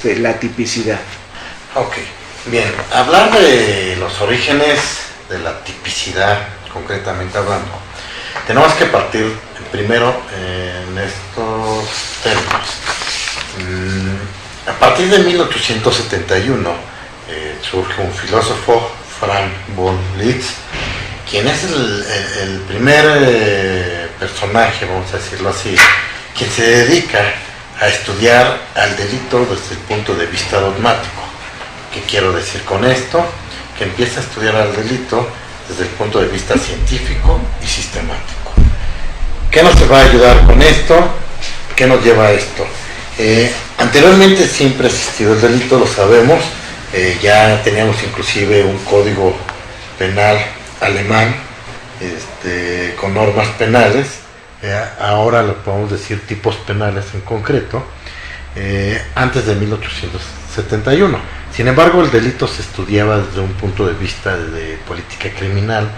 de la tipicidad. Ok, bien, hablar de los orígenes de la tipicidad, concretamente hablando, tenemos que partir primero en estos términos. A partir de 1871 surge un filósofo, Frank von Liszt, quien es el primer personaje, vamos a decirlo así, quien se dedica a estudiar al delito desde el punto de vista dogmático. ¿Qué quiero decir con esto? Que empieza a estudiar al delito desde el punto de vista científico y sistemático. ¿Qué nos va a ayudar con esto? ¿Qué nos lleva a esto? Anteriormente siempre ha existido el delito, lo sabemos, ya teníamos inclusive un código penal alemán con normas penales. Ahora lo podemos decir tipos penales en concreto, antes de 1871. Sin embargo, el delito se estudiaba desde un punto de vista de política criminal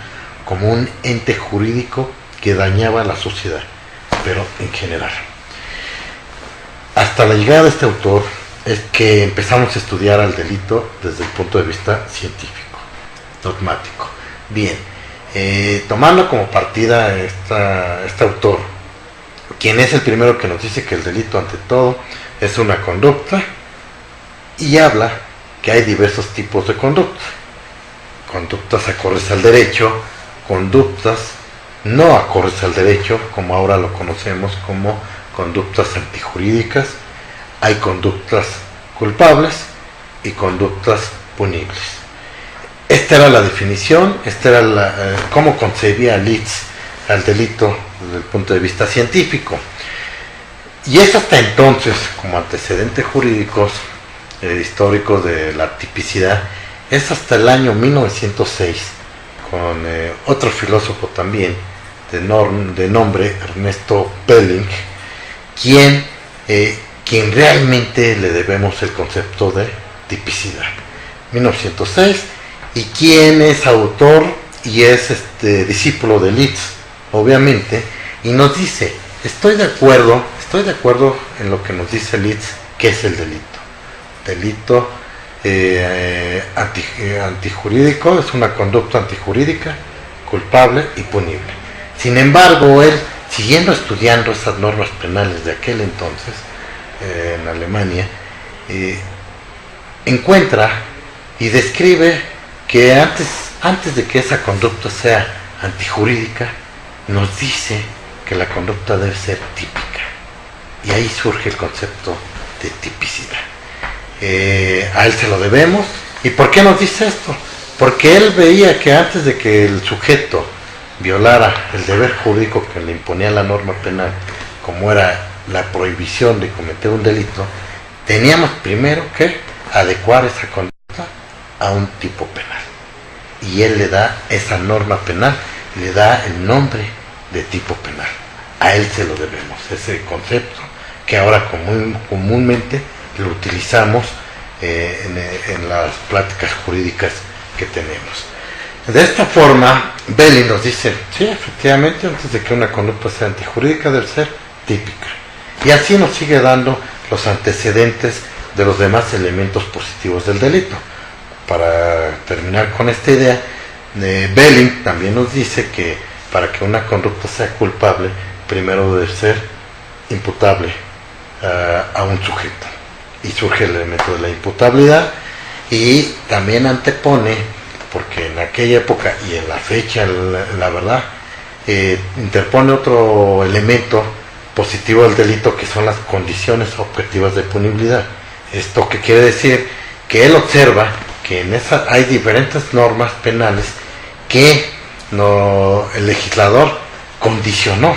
como un ente jurídico que dañaba a la sociedad, pero en general. Hasta la llegada de este autor es que empezamos a estudiar al delito desde el punto de vista científico, dogmático. Bien. Tomando como partida este autor, quien es el primero que nos dice que el delito ante todo es una conducta, y habla que hay diversos tipos de conducta: conductas acordes al derecho, conductas no acordes al derecho, como ahora lo conocemos como conductas antijurídicas, hay conductas culpables y conductas punibles. Esta era la definición, cómo concebía Liszt al delito desde el punto de vista científico. Y es hasta entonces, como antecedentes jurídicos históricos de la tipicidad, es hasta el año 1906, con otro filósofo también, de nombre Ernesto Belling, quien realmente le debemos el concepto de tipicidad. 1906. Y quien es autor y es discípulo de Liszt, obviamente, y nos dice, estoy de acuerdo en lo que nos dice Liszt, que es el delito. Delito antijurídico, es una conducta antijurídica, culpable y punible. Sin embargo, él, siguiendo estudiando esas normas penales de aquel entonces, en Alemania, encuentra y describe que antes de que esa conducta sea antijurídica, nos dice que la conducta debe ser típica. Y ahí surge el concepto de tipicidad. A él se lo debemos. ¿Y por qué nos dice esto? Porque él veía que antes de que el sujeto violara el deber jurídico que le imponía la norma penal, como era la prohibición de cometer un delito, teníamos primero que adecuar esa conducta a un tipo penal, y él le da esa norma penal, le da el nombre de tipo penal. A él se lo debemos, ese concepto que ahora comúnmente lo utilizamos en las pláticas jurídicas que tenemos. De esta forma, Belling nos dice, sí, efectivamente, antes de que una conducta sea antijurídica debe ser típica, y así nos sigue dando los antecedentes de los demás elementos positivos del delito. Para terminar con esta idea, Belling también nos dice que para que una conducta sea culpable, primero debe ser imputable a un sujeto. Y surge el elemento de la imputabilidad, y también antepone, porque en aquella época y en la fecha, la verdad, interpone otro elemento positivo del delito, que son las condiciones objetivas de punibilidad. Esto que quiere decir que él observa que en esa hay diferentes normas penales que el legislador condicionó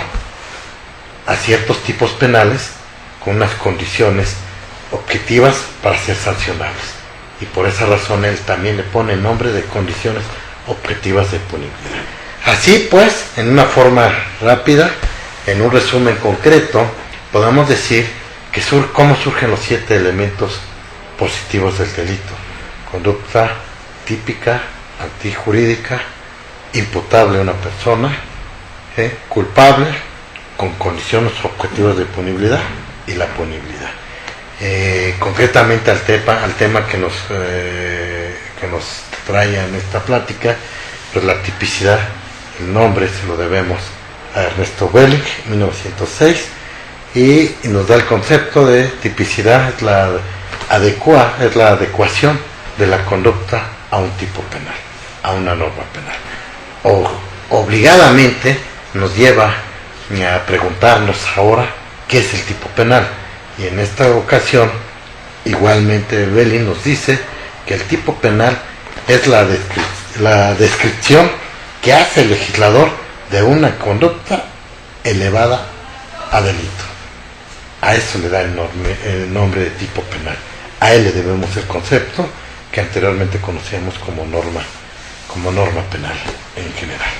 a ciertos tipos penales con unas condiciones objetivas para ser sancionables, y por esa razón él también le pone el nombre de condiciones objetivas de punibilidad. Así pues, en una forma rápida, en un resumen concreto, podemos decir que cómo surgen los 7 elementos positivos del delito: conducta típica, antijurídica, imputable a una persona, culpable, con condiciones objetivas de punibilidad, y la punibilidad. concretamente al tema que nos trae en esta plática, pues la tipicidad, el nombre se lo debemos a Ernesto Welling, 1906, y nos da el concepto de tipicidad, es la adecuación de la conducta a un tipo penal, a una norma penal. Obligadamente nos lleva a preguntarnos ahora qué es el tipo penal, y en esta ocasión igualmente Welling nos dice que el tipo penal es la descripción que hace el legislador de una conducta elevada a delito. A eso le da el nombre de tipo penal. A él le debemos el concepto que anteriormente conocíamos como norma penal en general.